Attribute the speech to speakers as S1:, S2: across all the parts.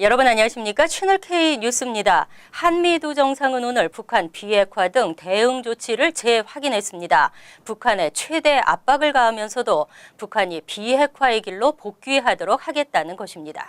S1: 여러분 안녕하십니까? 채널K 뉴스입니다. 한미 두 정상은 오늘 북한 비핵화 등 대응 조치를 재확인했습니다. 북한에 최대 압박을 가하면서도 북한이 비핵화의 길로 복귀하도록 하겠다는 것입니다.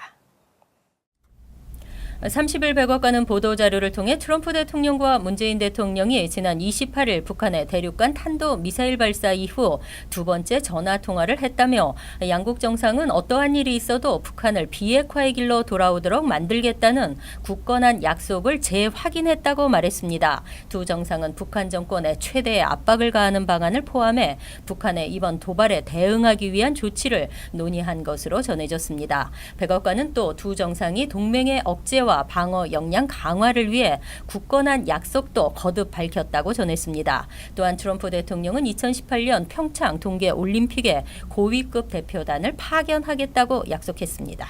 S1: 30일 백악관은 보도자료를 통해 트럼프 대통령과 문재인 대통령이 지난 28일 북한의 대륙간 탄도미사일 발사 이후 두 번째 전화통화를 했다며 양국 정상은 어떠한 일이 있어도 북한을 비핵화의 길로 돌아오도록 만들겠다는 굳건한 약속을 재확인했다고 말했습니다. 두 정상은 북한 정권에 최대의 압박을 가하는 방안을 포함해 북한의 이번 도발에 대응하기 위한 조치를 논의한 것으로 전해졌습니다. 백악관은 또 두 정상이 동맹의 억제와 방어 역량 강화를 위해 굳건한 약속도 거듭 밝혔다고 전했습니다. 또한 트럼프 대통령은 2018년 평창 동계 올림픽에 고위급 대표단을 파견하겠다고 약속했습니다.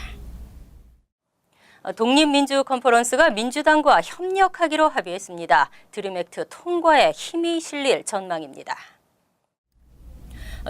S1: 독립민주 컨퍼런스가 민주당과 협력하기로 합의했습니다. 드림 액트 통과에 힘이 실릴 전망입니다.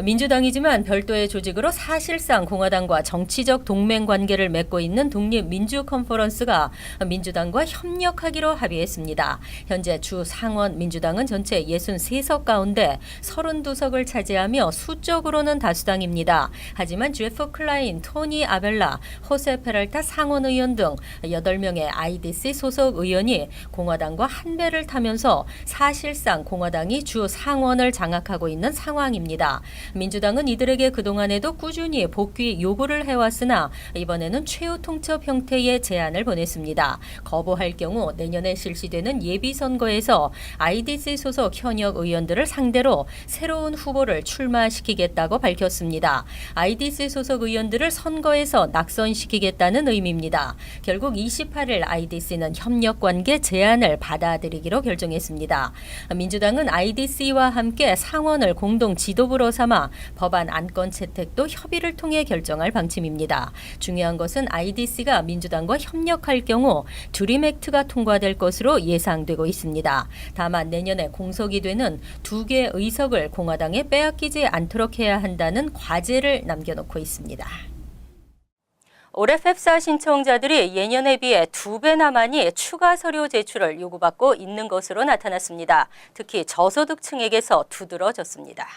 S1: 민주당이지만 별도의 조직으로 사실상 공화당과 정치적 동맹 관계를 맺고 있는 독립민주컨퍼런스가 민주당과 협력하기로 합의했습니다. 현재 주 상원 민주당은 전체 63석 가운데 32석을 차지하며 수적으로는 다수당입니다. 하지만 제프 클라인, 토니 아벨라, 호세 페랄타 상원 의원 등 8명의 IDC 소속 의원이 공화당과 한 배를 타면서 사실상 공화당이 주 상원을 장악하고 있는 상황입니다. 민주당은 이들에게 그동안에도 꾸준히 복귀 요구를 해왔으나 이번에는 최후 통첩 형태의 제안을 보냈습니다. 거부할 경우 내년에 실시되는 예비선거에서 IDC 소속 현역 의원들을 상대로 새로운 후보를 출마시키겠다고 밝혔습니다. IDC 소속 의원들을 선거에서 낙선시키겠다는 의미입니다. 결국 28일 IDC는 협력관계 제안을 받아들이기로 결정했습니다. 민주당은 IDC와 함께 상원을 공동 지도부로 삼아 법안 안건 채택도 협의를 통해 결정할 방침입니다. 중요한 것은 IDC가 민주당과 협력할 경우 드림 액트가 통과될 것으로 예상되고 있습니다. 다만 내년에 공석이 되는 2개 의석을 공화당에 빼앗기지 않도록 해야 한다는 과제를 남겨놓고 있습니다. 올해 펩사 신청자들이 예년에 비해 2배나 많이 추가 서류 제출을 요구받고 있는 것으로 나타났습니다. 특히 저소득층에게서 두드러졌습니다.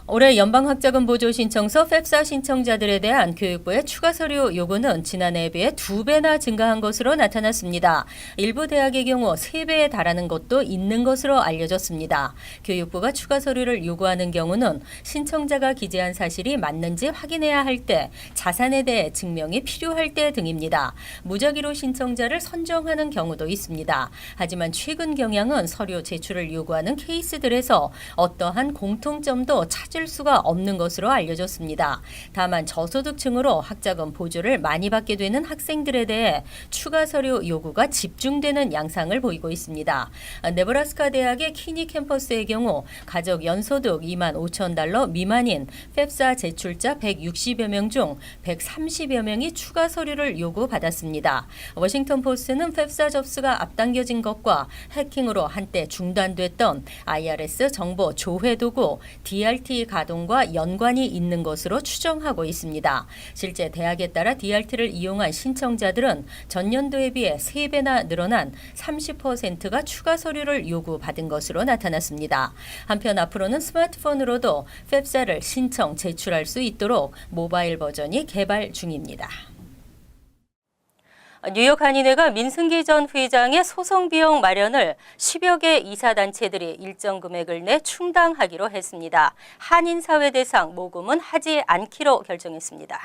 S1: 올해 연방학자금 보조 신청서 펩사 신청자들에 대한 교육부의 추가 서류 요구는 지난해에 비해 2배나 증가한 것으로 나타났습니다. 일부 대학의 경우 3배에 달하는 것도 있는 것으로 알려졌습니다. 교육부가 추가 서류를 요구하는 경우는 신청자가 기재한 사실이 맞는지 확인해야 할 때, 자산에 대해 증명이 필요할 때 등입니다. 무작위로 신청자를 선정하는 경우도 있습니다. 하지만 최근 경향은 서류 제출을 요구하는 케이스들에서 어떠한 공통점도 찾을 수가 없는 것으로 알려졌습니다. 다만 저소득층으로 학자금 보조를 많이 받게 되는 학생들에 대해 추가 서류 요구가 집중되는 양상을 보이고 있습니다. 네브라스카 대학의 키니 캠퍼스의 경우 가족 연소득 2만 5천 달러 미만인 펩사 제출자 160여 명 중 130여 명이 추가 서류를 요구받았습니다. 워싱턴 포스트는 펩사 접수가 앞당겨진 것과 해킹으로 한때 중단됐던 IRS 정보 조회 도구 DRT 가동과 연관이 있는 것으로 추정하고 있습니다. 실제 대학에 따라 DRT를 이용한 신청자들은 전년도에 비해 3배나 늘어난 30%가 추가 서류를 요구받은 것으로 나타났습니다. 한편 앞으로는 스마트폰으로도 펩사를 신청, 제출할 수 있도록 모바일 버전이 개발 중입니다. 뉴욕 한인회가 민승기 전 회장의 소송 비용 마련을 10여 개 이사단체들이 일정 금액을 내 충당하기로 했습니다. 한인사회 대상 모금은 하지 않기로 결정했습니다.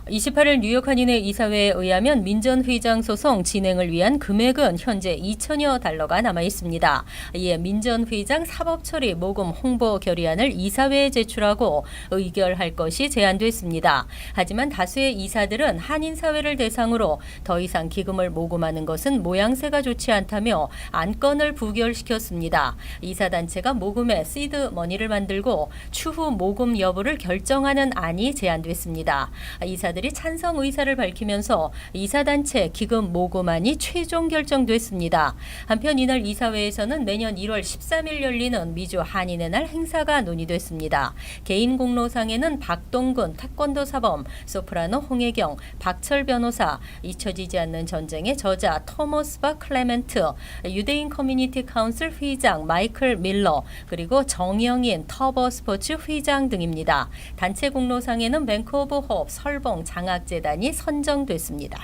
S1: 28일 뉴욕 한인회 이사회에 의하면 민 전 회장 소송 진행을 위한 금액은 현재 2천여 달러가 남아 있습니다. 이에 민 전 회장 사법처리 모금 홍보 결의안을 이사회에 제출하고 의결할 것이 제안됐습니다. 하지만 다수의 이사들은 한인사회를 대상으로 더 이상 기금을 모금하는 것은 모양새가 좋지 않다며 안건을 부결시켰습니다. 이사단체가 모금의 시드 머니를 만들고 추후 모금 여부를 결정하는 안이 제안됐습니다. 이사들 사업자들이 찬성 의사를 밝히면서 이사단체 기금 모금안이 최종 결정됐습니다. 한편 이날 이사회에서는 매년 1월 13일 열리는 미주 한인의 날 행사가 논의됐습니다. 개인 공로상에는 박동근 태권도 사범, 소프라노 홍혜경, 박철 변호사, 잊혀지지 않는 전쟁의 저자 토머스 바 클레멘트, 유대인 커뮤니티 카운슬 회장 마이클 밀러, 그리고 정영인 터버 스포츠 회장 등입니다. 단체 공로상에는 뱅크 오브 홉, 설봉, 장학재단이 선정됐습니다.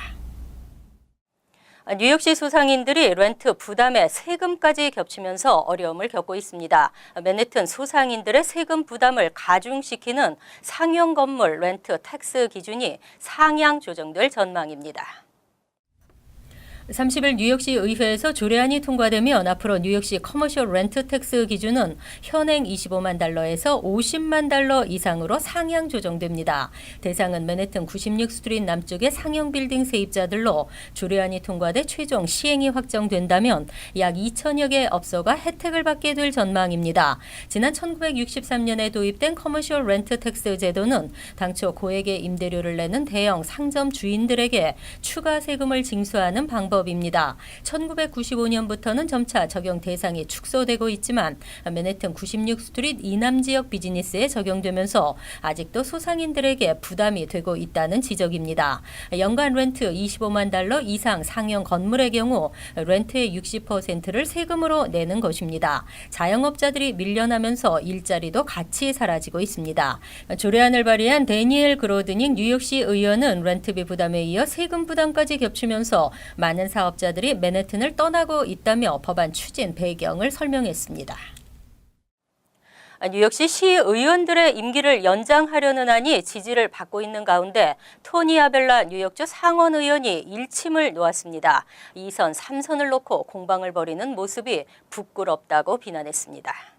S1: 뉴욕시 소상인들이 렌트 부담에 세금까지 겹치면서 어려움을 겪고 있습니다. 맨해튼 소상인들의 세금 부담을 가중시키는 상용 건물 렌트 텍스 기준이 상향 조정될 전망입니다. 30일 뉴욕시 의회에서 조례안이 통과되면 앞으로 뉴욕시 커머셜 렌트 텍스 기준은 현행 25만 달러에서 50만 달러 이상으로 상향 조정됩니다. 대상은 맨해튼 96스트리트 남쪽의 상형 빌딩 세입자들로 조례안이 통과돼 최종 시행이 확정된다면 약 2천여 개 업소가 혜택을 받게 될 전망입니다. 지난 1963년에 도입된 커머셜 렌트 텍스 제도는 당초 고액의 임대료를 내는 대형 상점 주인들에게 추가 세금을 징수하는 방법입니다. 1995년부터는 점차 적용 대상이 축소되고 있지만 맨해튼 96스트리트 이남 지역 비즈니스에 적용되면서 아직도 소상인들에게 부담이 되고 있다는 지적입니다. 연간 렌트 25만 달러 이상 상형 건물의 경우 렌트의 60%를 세금으로 내는 것입니다. 자영업자들이 밀려나면서 일자리도 같이 사라지고 있습니다. 조례안을 발의한 데니엘 그로드닝 뉴욕시 의원은 렌트비 부담에 이어 세금 부담까지 겹치면서 많은 사업자들이 맨해튼을 떠나고 있다며 법안 추진 배경을 설명했습니다. 뉴욕시 시의원들의 임기를 연장하려는 안이 지지를 받고 있는 가운데 토니 아벨라 뉴욕주 상원의원이 일침을 놓았습니다. 2선, 3선을 놓고 공방을 벌이는 모습이 부끄럽다고 비난했습니다.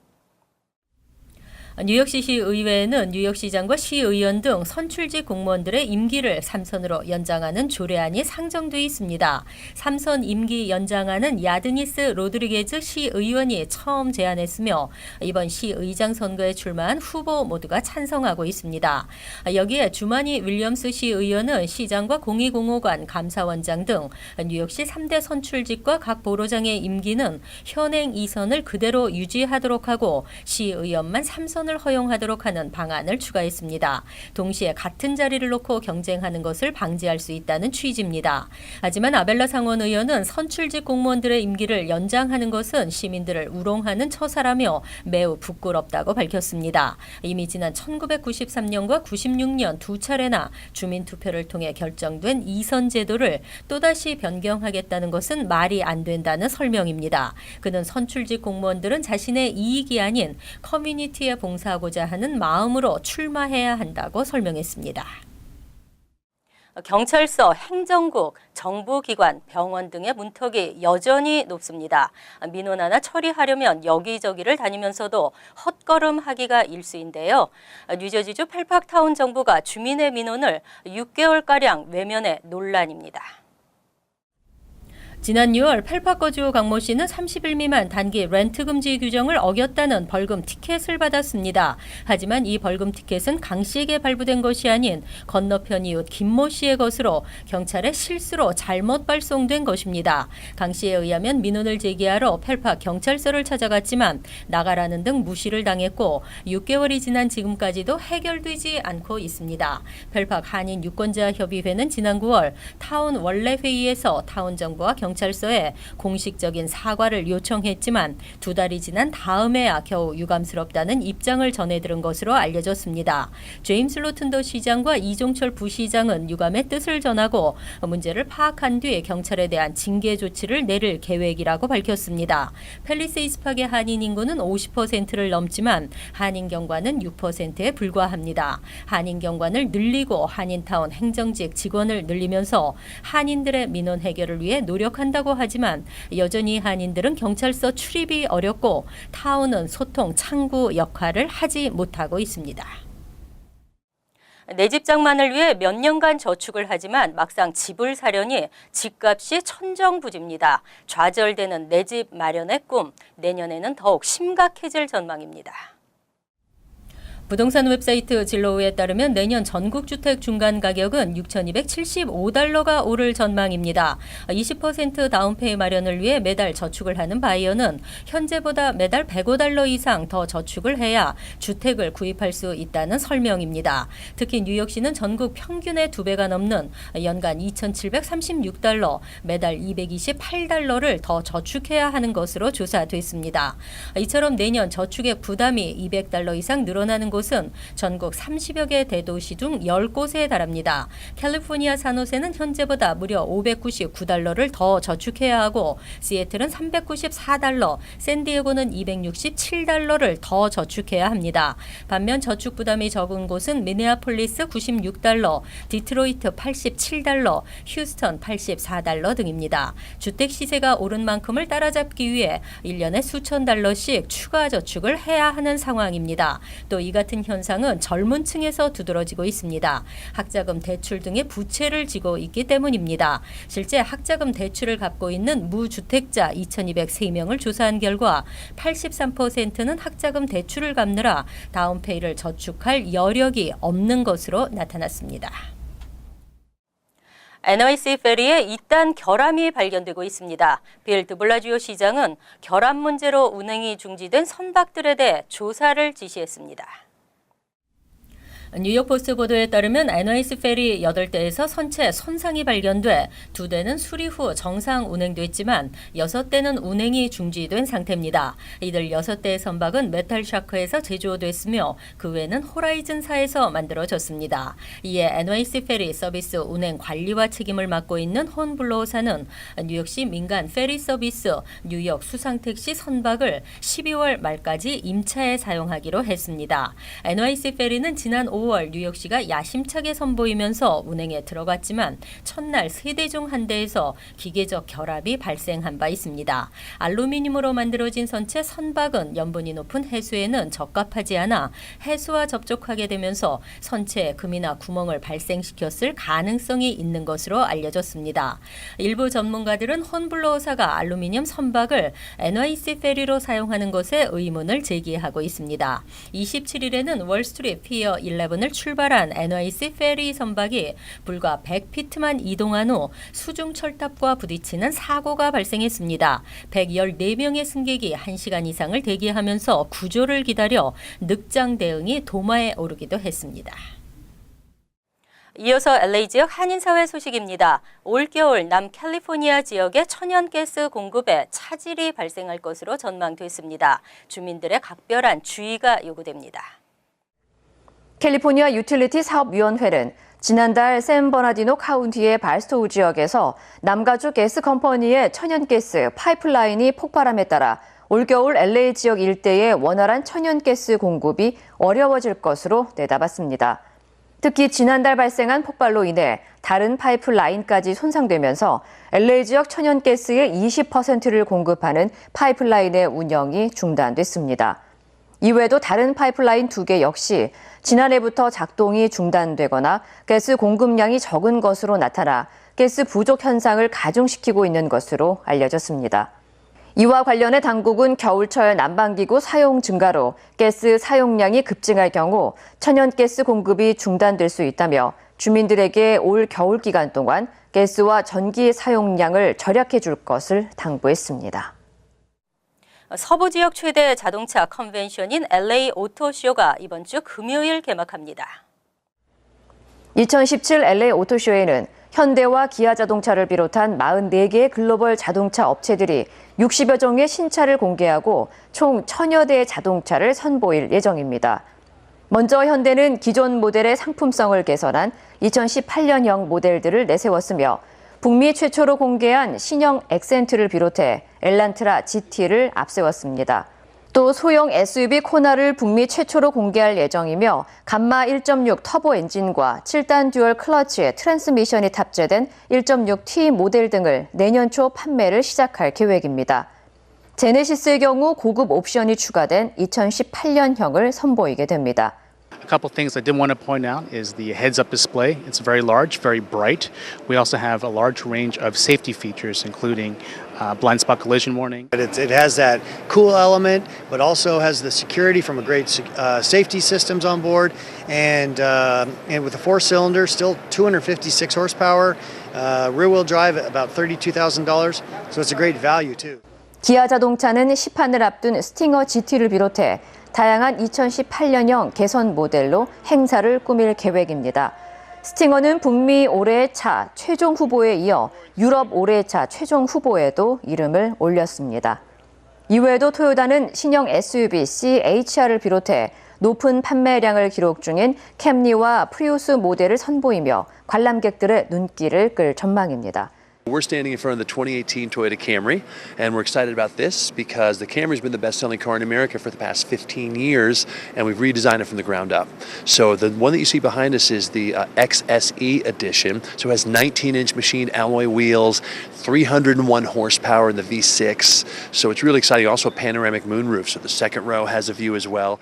S1: 뉴욕시 시의회에는 뉴욕시장과 시의원 등 선출직 공무원들의 임기를 3선으로 연장하는 조례안이 상정돼 있습니다. 3선 임기 연장안은 야드니스 로드리게즈 시의원이 처음 제안했으며 이번 시의장 선거에 출마한 후보 모두가 찬성하고 있습니다. 여기에 주마니 윌리엄스 시의원은 시장과 공의공호관, 감사원장 등 뉴욕시 3대 선출직과 각 보로장의 임기는 현행 2선을 그대로 유지하도록 하고 시의원만 3선 을 허용하도록 하는 방안을 추가했습니다. 동시에 같은 자리를 놓고 경쟁하는 것을 방지할 수 있다는 취지입니다. 하지만 아벨라 상원의원은 선출직 공무원들의 임기를 연장하는 것은 시민들을 우롱하는 처사라며 매우 부끄럽다고 밝혔습니다. 이미 지난 1993년과 96년 두 차례나 주민투표를 통해 결정된 2선 제도를 또다시 변경하겠다는 것은 말이 안 된다는 설명입니다. 그는 선출직 공무원들은 자신의 이익이 아닌 커뮤니티에 봉사하고자 하는 마음으로 출마해야 한다고 설명했습니다. 경찰서, 행정국, 정부기관, 병원 등의 문턱이 여전히 높습니다. 민원 하나 처리하려면 여기저기를 다니면서도 헛걸음하기가 일쑤인데요. 뉴저지주 펠팍타운 정부가 주민의 민원을 6개월가량 외면해 논란입니다. 지난 6월 펠팍거주 강모 씨는 30일 미만 단기 렌트 금지 규정을 어겼다는 벌금 티켓을 받았습니다. 하지만 이 벌금 티켓은 강 씨에게 발부된 것이 아닌 건너편 이웃 김모 씨의 것으로 경찰의 실수로 잘못 발송된 것입니다. 강 씨에 의하면 민원을 제기하러 펠팍 경찰서를 찾아갔지만 나가라는 등 무시를 당했고 6개월이 지난 지금까지도 해결되지 않고 있습니다. 펠팍 한인 유권자 협의회는 지난 9월 타운 원래 회의에서 타운 정부와 경찰서에 공식적인 사과를 요청했지만 2달이 지난 다음에야 겨우 유감스럽다는 입장을 전해들은 것으로 알려졌습니다. 제임스 로튼더 시장과 이종철 부시장은 유감의 뜻을 전하고 문제를 파악한 뒤 경찰에 대한 징계 조치를 내릴 계획이라고 밝혔습니다. 팰리세이스 파크의 한인 인구는 50%를 넘지만 한인 경관은 6%에 불과합니다. 한인 경관을 늘리고 한인타운 행정직 직원을 늘리면서 한인들의 민원 해결을 위해 노력한다고 하지만 여전히 한인들은 경찰서 출입이 어렵고 타운은 소통 창구 역할을 하지 못하고 있습니다. 내 집 장만을 위해 몇 년간 저축을 하지만 막상 집을 사려니 집값이 천정부지입니다. 좌절되는 내 집 마련의 꿈, 내년에는 더욱 심각해질 전망입니다. 부동산 웹사이트 진로우에 따르면 내년 전국 주택 중간 가격은 6,275달러가 오를 전망입니다. 20% 다운페이 마련을 위해 매달 저축을 하는 바이어는 현재보다 매달 105달러 이상 더 저축을 해야 주택을 구입할 수 있다는 설명입니다. 특히 뉴욕시는 전국 평균의 2배가 넘는 연간 2,736달러, 매달 228달러를 더 저축해야 하는 것으로 조사됐습니다. 이처럼 내년 저축의 부담이 200달러 이상 늘어나는 곳은 전국 30여 개 대도시 중 10곳에 달합니다. 캘리포니아 산호세는 현재보다 무려 599달러를 더 저축해야 하고 시애틀은 394달러, 샌디에고는 267달러를 더 저축해야 합니다. 반면 저축 부담이 적은 곳은 미네아폴리스 96달러, 디트로이트 87달러, 휴스턴 84달러 등입니다. 주택 시세가 오른 만큼을 따라잡기 위해 1년에 수천 달러씩 추가 저축을 해야 하는 상황입니다. 또 이 같은 현상은 젊은 층에서 두드러지고 있습니다. 학자금 대출 등의 부채를 지고 있기 때문입니다. 실제 학자금 대출을 갚고 있는 무주택자 2,203명을 조사한 결과 83%는 학자금 대출을 갚느라 다운페이를 저축할 여력이 없는 것으로 나타났습니다. NYC 페리에 이딴 결함이 발견되고 있습니다. 빌 드블라지오 시장은 결함 문제로 운행이 중지된 선박들에 대해 조사를 지시했습니다. 뉴욕 포스트 보도에 따르면 NYC 페리 8대에서 선체 손상이 발견돼 2대는 수리 후 정상 운행됐지만 6대는 운행이 중지된 상태입니다. 이들 6대의 선박은 메탈 샤크에서 제조됐으며 그 외에는 호라이즌사에서 만들어졌습니다. 이에 NYC 페리 서비스 운행 관리와 책임을 맡고 있는 혼블로우사는 뉴욕시 민간 페리 서비스 뉴욕 수상택시 선박을 12월 말까지 임차에 사용하기로 했습니다. NYC 페리는 지난 5월 뉴욕시가 야심차게 선보이면서 운행에 들어갔지만 첫날 3대 중 1대에서 기계적 결합이 발생한 바 있습니다. 알루미늄으로 만들어진 선체 선박은 염분이 높은 해수에는 적합하지 않아 해수와 접촉하게 되면서 선체에 금이나 구멍을 발생시켰을 가능성이 있는 것으로 알려졌습니다. 일부 전문가들은 혼블로우사가 알루미늄 선박을 NYC 페리로 사용하는 것에 의문을 제기하고 있습니다. 27일에는 월스트리트 피어 11을 출발한 NYC 페리 선박이 불과 100피트만 이동한 후 수중 철탑과 부딪히는 사고가 발생했습니다. 114명의 승객이 1시간 이상을 대기하면서 구조를 기다려 늑장 대응이 도마에 오르기도 했습니다. 이어서 LA 지역 한인사회 소식입니다. 올겨울 남캘리포니아 지역의 천연가스 공급에 차질이 발생할 것으로 전망됐습니다. 주민들의 각별한 주의가 요구됩니다.
S2: 캘리포니아 유틸리티 사업위원회는 지난달 샌버나디노 카운티의 발스토우 지역에서 남가주 가스 컴퍼니의 천연가스 파이프라인이 폭발함에 따라 올겨울 LA 지역 일대의 원활한 천연가스 공급이 어려워질 것으로 내다봤습니다. 특히 지난달 발생한 폭발로 인해 다른 파이프라인까지 손상되면서 LA 지역 천연가스의 20%를 공급하는 파이프라인의 운영이 중단됐습니다. 이외에도 다른 파이프라인 2개 역시 지난해부터 작동이 중단되거나 가스 공급량이 적은 것으로 나타나 가스 부족 현상을 가중시키고 있는 것으로 알려졌습니다. 이와 관련해 당국은 겨울철 난방기구 사용 증가로 가스 사용량이 급증할 경우 천연가스 공급이 중단될 수 있다며 주민들에게 올 겨울 기간 동안 가스와 전기 사용량을 절약해 줄 것을 당부했습니다.
S1: 서부 지역 최대 자동차 컨벤션인 LA 오토쇼가 이번 주 금요일 개막합니다.
S2: 2017 LA 오토쇼에는 현대와 기아 자동차를 비롯한 44개의 글로벌 자동차 업체들이 60여 종의 신차를 공개하고 총 1000여 대의 자동차를 선보일 예정입니다. 먼저 현대는 기존 모델의 상품성을 개선한 2018년형 모델들을 내세웠으며 북미 최초로 공개한 신형 액센트를 비롯해 엘란트라 GT를 앞세웠습니다. 또 소형 SUV 코나를 북미 최초로 공개할 예정이며 감마 1.6 터보 엔진과 7단 듀얼 클러치의 트랜스미션이 탑재된 1.6T 모델 등을 내년 초 판매를 시작할 계획입니다. 제네시스의 경우 고급 옵션이 추가된 2018년형을 선보이게 됩니다.
S3: A couple things I did want to point out is the heads-up display. It's very large, very bright. We also have a large range of safety features, including blind spot collision warning.
S4: It has that cool element, but also has the security from a great safety systems on board, and with a 4-cylinder, still 256 horsepower, rear-wheel drive at about $32,000. So it's a great value too.
S2: 기아 자동차는 시판을 앞둔 스팅어 GT를 비롯해 다양한 2018년형 개선 모델로 행사를 꾸밀 계획입니다. 스팅어는 북미 올해의 차 최종 후보에 이어 유럽 올해의 차 최종 후보에도 이름을 올렸습니다. 이외에도 토요타는 신형 SUV CHR을 비롯해 높은 판매량을 기록 중인 캠리와 프리우스 모델을 선보이며 관람객들의 눈길을 끌 전망입니다.
S5: We're standing in front of the 2018 Toyota Camry, and we're excited about this because the Camry's been the best-selling car in America for the past 15 years, and we've redesigned it from the ground up. So the one that you see behind us is the XSE edition. So it has 19-inch machined alloy wheels, 301 horsepower in the V6. So it's really exciting. Also a panoramic moonroof, so the second row has a view as well.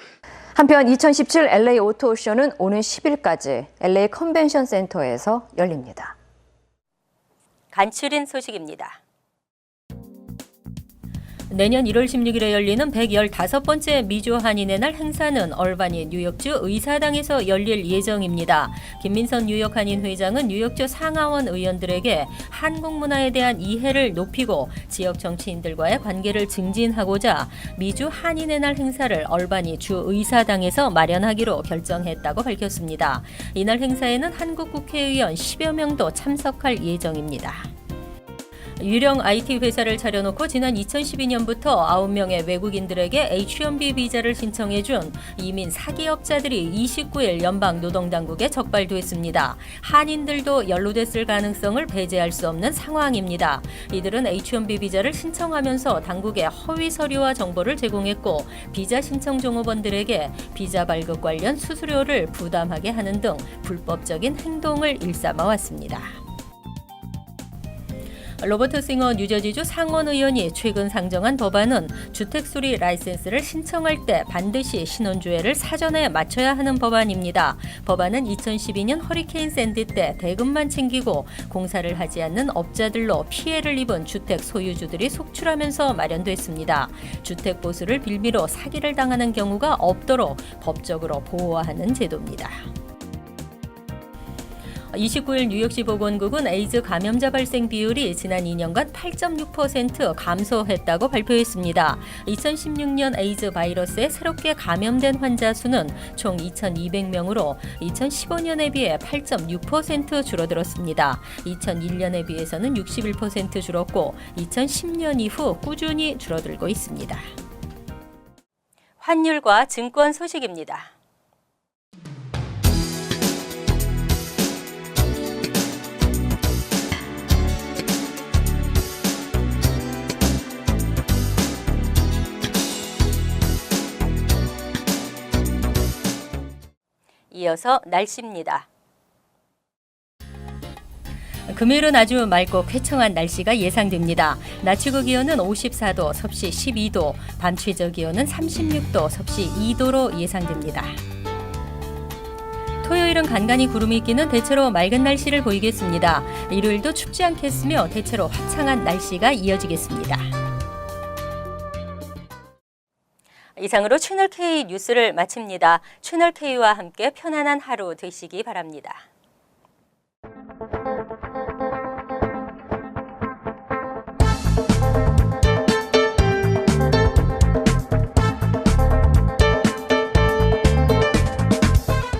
S2: 한편 2017 LA 오토쇼는 오는 10일까지 LA 컨벤션 센터에서 열립니다.
S1: 간추린 소식입니다. 내년 1월 16일에 열리는 115번째 미주 한인의 날 행사는 얼바니 뉴욕주 의사당에서 열릴 예정입니다. 김민선 뉴욕 한인 회장은 뉴욕주 상하원 의원들에게 한국 문화에 대한 이해를 높이고 지역 정치인들과의 관계를 증진하고자 미주 한인의 날 행사를 얼바니 주 의사당에서 마련하기로 결정했다고 밝혔습니다. 이날 행사에는 한국 국회의원 10여 명도 참석할 예정입니다. 유령 IT 회사를 차려놓고 지난 2012년부터 9명의 외국인들에게 H-1B 비자를 신청해준 이민 사기업자들이 29일 연방노동당국에 적발됐습니다. 한인들도 연루됐을 가능성을 배제할 수 없는 상황입니다. 이들은 H-1B 비자를 신청하면서 당국에 허위 서류와 정보를 제공했고 비자 신청 종업원들에게 비자 발급 관련 수수료를 부담하게 하는 등 불법적인 행동을 일삼아왔습니다. 로버트 싱어 뉴저지주 상원 의원이 최근 상정한 법안은 주택수리 라이센스를 신청할 때 반드시 신원조회를 사전에 마쳐야 하는 법안입니다. 법안은 2012년 허리케인 샌디 때 대금만 챙기고 공사를 하지 않는 업자들로 피해를 입은 주택 소유주들이 속출하면서 마련됐습니다. 주택 보수를 빌미로 사기를 당하는 경우가 없도록 법적으로 보호하는 제도입니다. 29일 뉴욕시 보건국은 에이즈 감염자 발생 비율이 지난 2년간 8.6% 감소했다고 발표했습니다. 2016년 에이즈 바이러스에 새롭게 감염된 환자 수는 총 2,200명으로 2015년에 비해 8.6% 줄어들었습니다. 2001년에 비해서는 61% 줄었고 2010년 이후 꾸준히 줄어들고 있습니다. 환율과 증권 소식입니다. 이어서 날씨입니다. 금요일은 아주 맑고 쾌청한 날씨가 예상됩니다. 낮 최고 기온은 54도, 섭씨 12도, 밤 최저 기온은 36도, 섭씨 2도로 예상됩니다. 토요일은 간간히 구름이 끼는 대체로 맑은 날씨를 보이겠습니다. 일요일도 춥지 않겠으며 대체로 화창한 날씨가 이어지겠습니다. 이상으로 채널K 뉴스를 마칩니다. 채널K와 함께 편안한 하루 되시기 바랍니다.